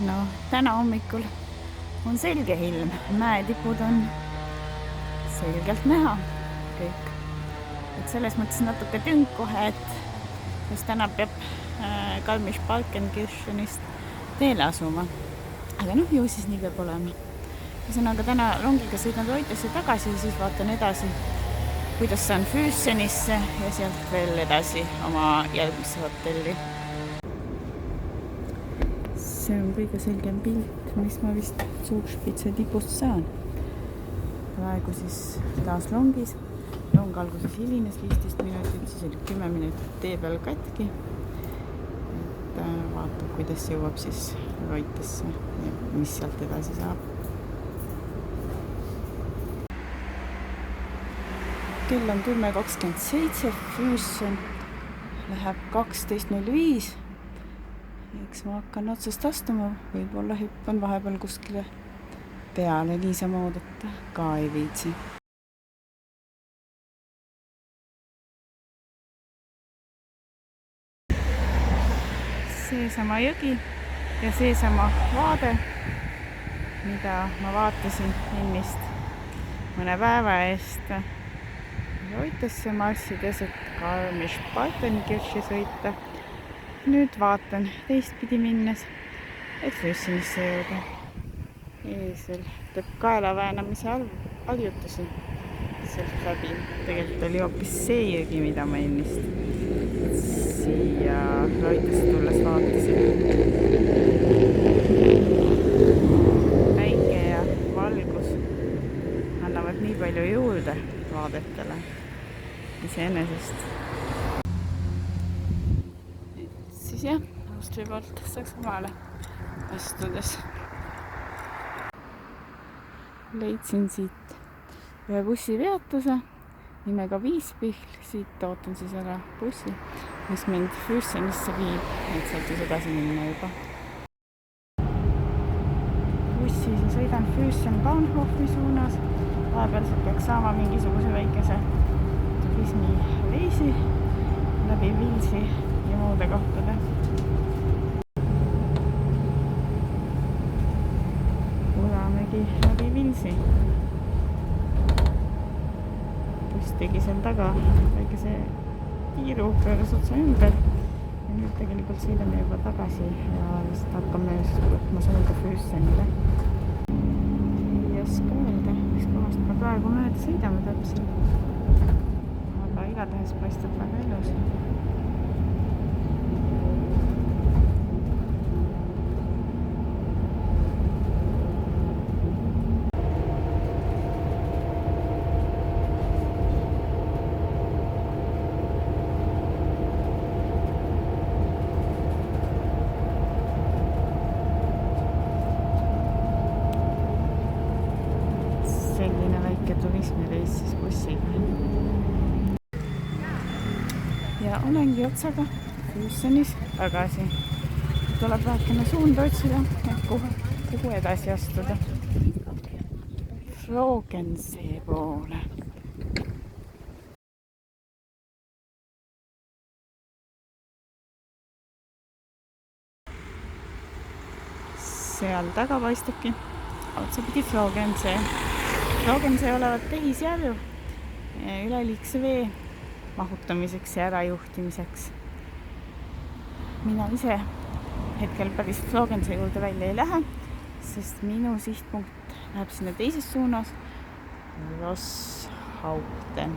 No täna hommikul on selge ilm, mäetipud on selgelt näha kõik. Et selles mõttes natuke tünk kohe, et just täna peab Garmisch-Partenkirchenist teele asuma. Aga noh, ju siis nii peab olema. Ühesõnaga täna rongiga sõidan Reutesse tagasi ja siis vaatan edasi, kuidas saan Füssenisse ja sealt veel edasi oma järgmisse hotelli. See on kõige selgem pilt, mis ma vist Zugspitze tipust saan. Praegu siis taas rongis. Rong alguses hilines 15 minutit, siis oli 10 minutit tee peal katki. Et vaatab, kuidas jõuab siis Reutesse ja mis sealt edasi saab. Kell on 10:27, Füssen läheb 12:05. Eks ma hakkan otsast astuma, võib-olla hüppan vahepeal kuskile peale niisama oodata, ka ei viitsi. Seesama jõgi ja seesama vaade, mida ma vaatasin ennist mõne päeva eest Reutesse marssides, et Garmisch-Partenkirche sõita. Nüüd vaatan teistpidi minnes, et Füssenisse jõuda. Eesel teeb kaelaväenamise aljutusi sealt läbi. Tegelikult oli hoopis see jõgi, mida ma ennist siia Reutesse tulles vaatasin. Päike ja valgus annavad nii palju juurde vaadetele iseenesest. Siis jah, Austria poolt Saksamaale astudes leidsin siit ühe bussipeatuse nimega Wiesbüchel. Siit ootan siis ära bussi, mis mind Füssenisse viib, et sealt siis edasi minna juba. Bussis ja sõidan Füssen Bahnhofi suunas. Vahepealselt peaks saama mingisuguse väikese turismireisi läbi Vilsi ja muude kohtade. Ulamegi läbi Vilsi. Buss tegi seal taga väikese tiiru, pööras otsa ümber ja nüüd tegelikult sõidame juba tagasi ja vist hakkame võtma suunda Füssenile. Ei oska öelda, mis kohast me praegu mööda sõidame täpselt. Aga igatahes paistab väga ilus. Selline väike turismireis siis bussiga. Ja olengi otsaga Füssenis tagasi. Tuleb väikene suund otsida, et kuhu edasi astuda. Fraugensee poole. Seal taga paistabki otsapidi Fraugensee. Fraugensee olevat tehisjärv üleliigse vee mahutamiseks ja ärajuhtimiseks. Mina ise hetkel päris Fraugensee juurde välja ei lähe, sest minu sihtpunkt läheb sinna teises suunas, Rosshaupten.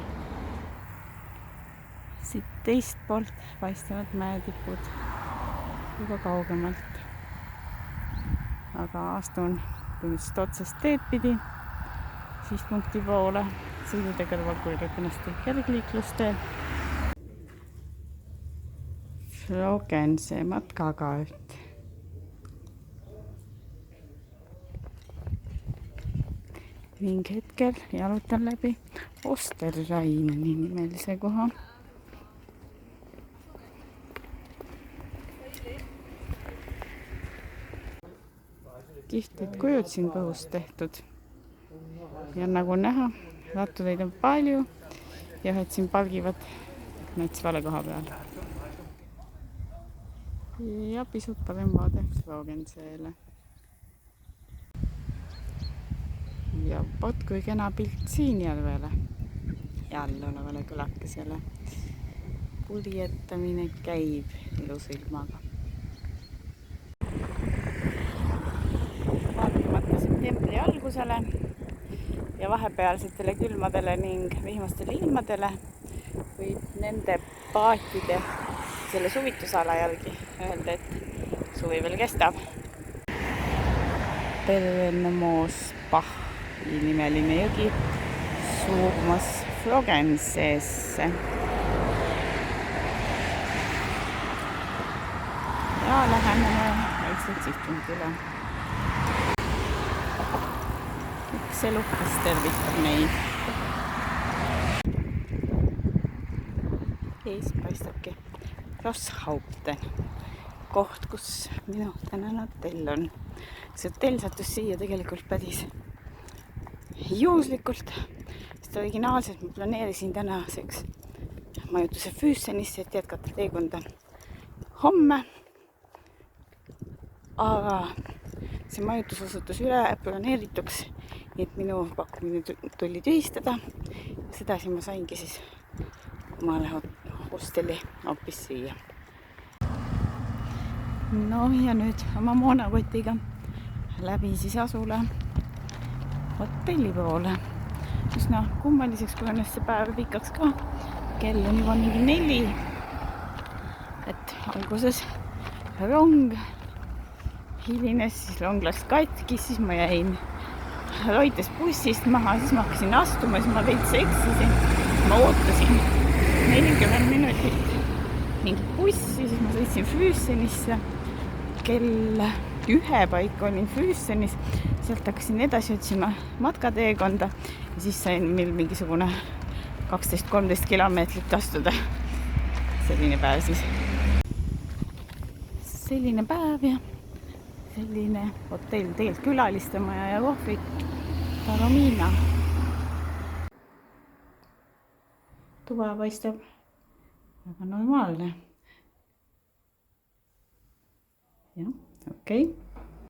Siit teist poolt paistavad mäetipud juba kaugemalt. Aga astun põhimõtteliselt otsast teed pidi sihtpunkti poole, sõidude kõrval kulgeb ennast kergliiklusteel. Fraugensee matkakaart. Ning hetkel jalutan läbi Osterrheini nimelise koha. Kihvtid kujud siin põhust tehtud. Ja nagu näha, rattureid on palju ja et siin pargivad näiteks vale koha peal. Ja pisut parem vaade Fraugenseele. ja vot kui kena pilt siin järvele jälle olevale külakesele. Purjetamine käib ilusa ilmaga. Vaatamata septembri algusele ja vahepealsetele külmadele ning vihmastele ilmadele võib nende paatide selle suvitusala järgi öelda, et suvi veel kestab. Pelmoosbach'i nimeline jõgi suumas Flogenseesse. Ja läheneme vaikselt sihtpunktile. Üks elukas tervitab neid. Ees paistabki Rosshaupten, koht, kus minu tänane hotell on. See hotell sattus siia tegelikult päris juhuslikult, sest originaalselt ma planeerisin tänaseks majutuse Füüsenisse, et jätkata teekonda homme. Aga see majutus osutus üle planeerituks, nii et minu pakkumine tuli tühistada. Sedasi ma saingi siis omale hostelli hoopis siia. No ja nüüd oma moonakotiga läbi siis Asula hotelli poole. Üsna kummaliseks kujunes see päev pikaks ka. Kell on juba mingi 4. Et alguses rong hilines, siis rong läks katki, siis ma jäin Loites bussist maha, siis ma hakkasin astuma, siis ma veits eksisin. Ma ootasin 40 minutit mingit bussi, siis ma sõitsin Füüsenisse. Kell 1 paika olin Füüsenis, sealt hakkasin edasi otsima matkateekonda ja siis sain meil mingisugune 12-13 kilomeetrit astuda. Selline päev siis. Selline päev ja selline hotell, tegelikult külaliste maja ja kohvik Taormina. Tuba paistab väga normaalne. Jah, okei.